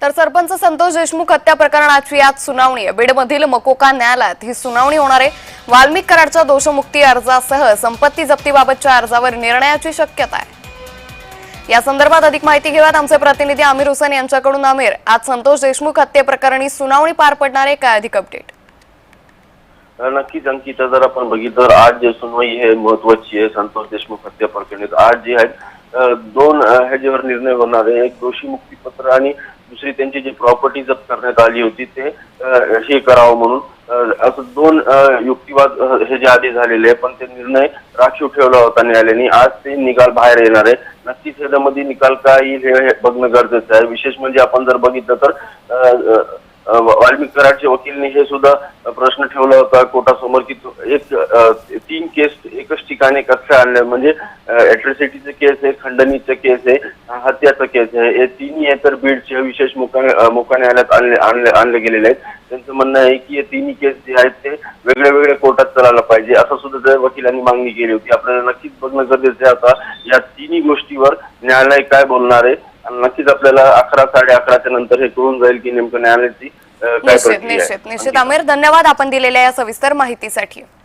तर सरपंच संतोष देशमुख हत्या प्रकरणाची आज सुनावणी आहे। बीडमधील मकोका न्यायालयात ही सुनावणी होणार आहे। वाल्मिक कराडच्या दोषमुक्ती अर्जासह संपत्ती जप्तीबाबतच्या अर्जावर निर्णयाची शक्यता आहे। या संदर्भात अधिक माहिती घेऊयात आमचे प्रतिनिधी आमिर हुसेन यांच्याकडून। आमिर, आज संतोष देशमुख हत्या प्रकरणी सुनावणी पार पडणार आहे, काय अधिक अपडेट? नक्कीच अंकिता, जर आपण बघितलं तर आज जे सुनवाई आहे महत्वाची आहे संतोष देशमुख हत्या प्रकरणी। आज जे आहेत दोन ह्याच्यावर निर्णय होणार आहे, एक दोषी मुक्तीपत्र आणि दुसरी त्यांची जी प्रॉपर्टी जप्त करण्यात आली होती ते हे करावं म्हणून असं दोन युक्तिवाद हे जे आधी झालेले आहे, पण ते निर्णय राखीव ठेवला होता न्यायालयाने। आज ते निकाल बाहेर येणार आहे। नक्कीच ह्याच्यामध्ये निकाल काय येईल हे बघणं गरजेचं आहे। विशेष म्हणजे आपण जर बघितलं तर वाल्मिक कराडच्या वकीलने हे सुद्धा प्रश्न ठेवला होता कोर्टासमोर की तीन केस एकच ठिकाणी कशा आणल्या, म्हणजे अॅट्रॉसिटीचे केस आहे, खंडणीचे केस आहे, हत्याचा केस आहे, हे तिन्ही आहे तर बीडचे विशेष मोका न्यायालयात आणले गेलेले आहेत। त्यांचं म्हणणं आहे की हे तिन्ही केस जे आहेत ते वेगळ्या वेगळ्या कोर्टात चालायला पाहिजे, असं सुद्धा त्या वकिलांनी मागणी केली होती। आपल्याला नक्कीच बघणं गरजेचं आहे आता या तिन्ही गोष्टीवर न्यायालय काय बोलणार आहे, आणि नक्कीच आपल्याला 11 11:30च्या नंतर हे कळून जाईल की नेमकं न्यायालयाची काय प्रक्रिया आहे। निश्चित आमिर, धन्यवाद आपण दिलेल्या या सविस्तर माहितीसाठी।